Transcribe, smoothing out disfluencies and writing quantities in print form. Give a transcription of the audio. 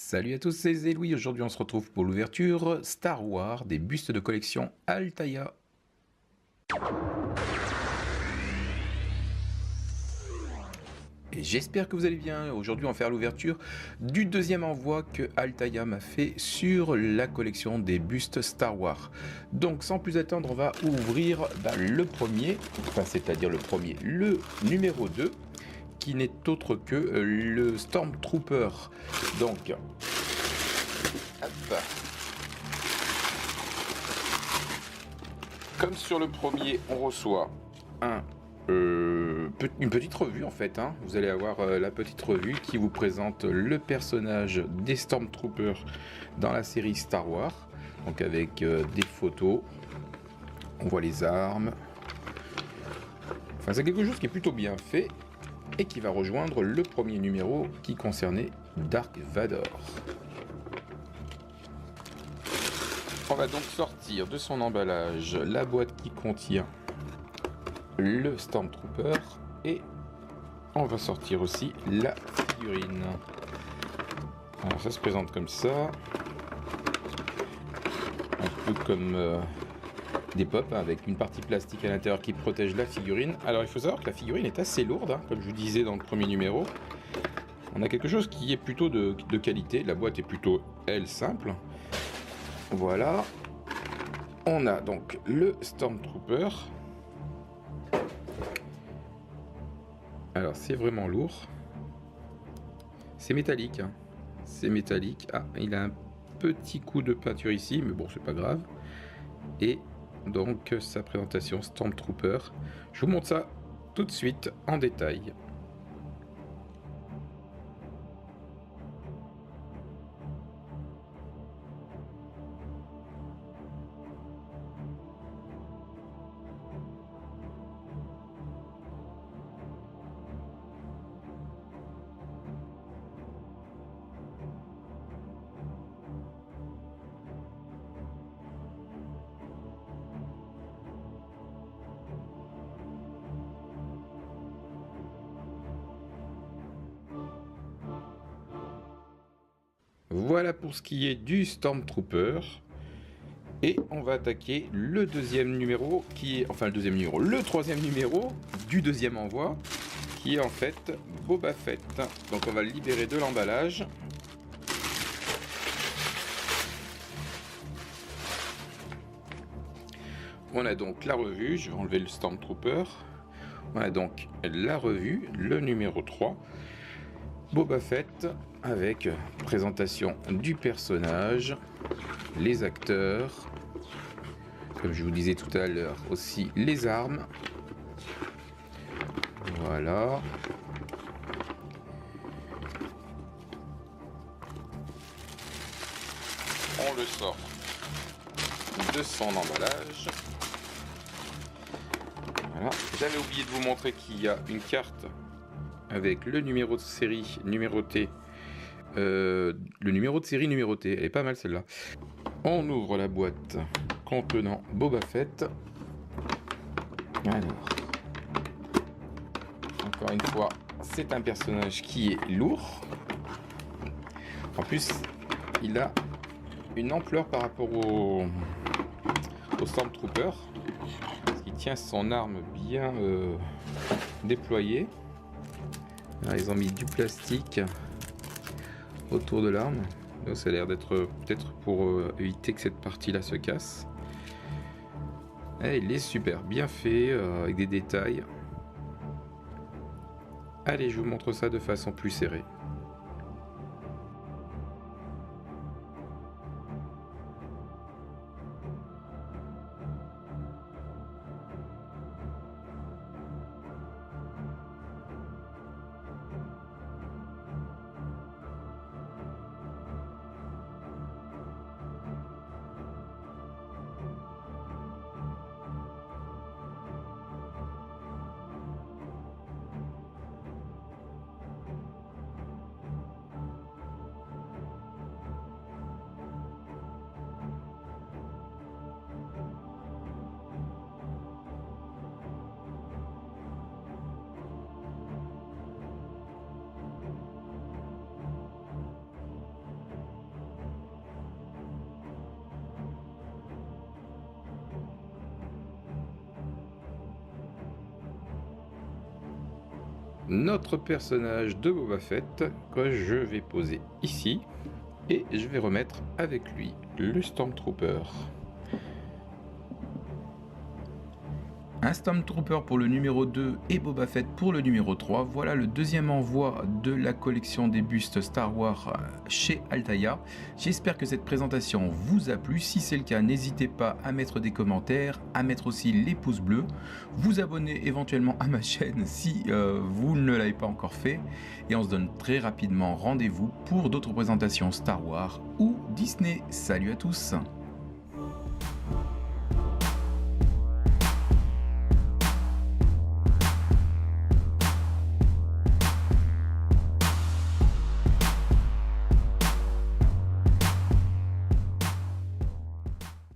Salut à tous, c'est Zéloui. Aujourd'hui, on se retrouve pour l'ouverture Star Wars des bustes de collection Altaïa. Et j'espère que vous allez bien. Aujourd'hui, on va faire l'ouverture du deuxième envoi que Altaïa m'a fait sur la collection des bustes Star Wars. Donc, sans plus attendre, on va ouvrir le premier, c'est-à-dire le numéro 2, qui n'est autre que le Stormtrooper. Donc, hop. Comme sur le premier, on reçoit une petite revue en fait. Vous allez avoir la petite revue qui vous présente le personnage des Stormtroopers dans la série Star Wars. Donc avec des photos, on voit les armes. Enfin, c'est quelque chose qui est plutôt bien fait et qui va rejoindre le premier numéro qui concernait Dark Vador. On va donc sortir de son emballage la boîte qui contient le Stormtrooper et on va sortir aussi la figurine. Alors ça se présente comme ça, un peu comme des pops avec une partie plastique à l'intérieur qui protège la figurine. Alors il faut savoir que la figurine est assez lourde, comme je vous disais dans le premier numéro. On a quelque chose qui est plutôt de qualité, la boîte est plutôt elle simple. Voilà, on a donc le Stormtrooper. Alors c'est vraiment lourd. C'est métallique. C'est métallique. Ah, il a un petit coup de peinture ici, mais bon, c'est pas grave. Et donc sa présentation Stormtrooper. Je vous montre ça tout de suite en détail. Voilà pour ce qui est du Stormtrooper. Et on va attaquer le deuxième numéro, le troisième numéro du deuxième envoi, qui est en fait Boba Fett. Donc on va le libérer de l'emballage. On a donc la revue, je vais enlever le Stormtrooper. On a donc la revue, le numéro 3. Boba Fett avec présentation du personnage, les acteurs, comme je vous disais tout à l'heure aussi les armes. Voilà. On le sort de son emballage. Voilà. J'avais oublié de vous montrer qu'il y a une carte avec le numéro de série numéroté. Le numéro de série numéroté, elle est pas mal celle-là. On ouvre la boîte contenant Boba Fett. Alors, encore une fois, c'est un personnage qui est lourd. En plus, il a une ampleur par rapport au Stormtrooper. Parce qu'il tient son arme bien déployée. Alors, ils ont mis du plastique autour de l'arme. Donc, ça a l'air d'être peut-être pour éviter que cette partie-là se casse. Et il est super bien fait, avec des détails. Allez, je vous montre ça de façon plus serrée. notre personnage de Boba Fett que je vais poser ici et je vais remettre avec lui le Stormtrooper. Un Stormtrooper pour le numéro 2 et Boba Fett pour le numéro 3. Voilà le deuxième envoi de la collection des bustes Star Wars chez Altaïa. J'espère que cette présentation vous a plu. Si c'est le cas, n'hésitez pas à mettre des commentaires, à mettre aussi les pouces bleus, vous abonner éventuellement à ma chaîne si vous ne l'avez pas encore fait. Et on se donne très rapidement rendez-vous pour d'autres présentations Star Wars ou Disney. Salut à tous!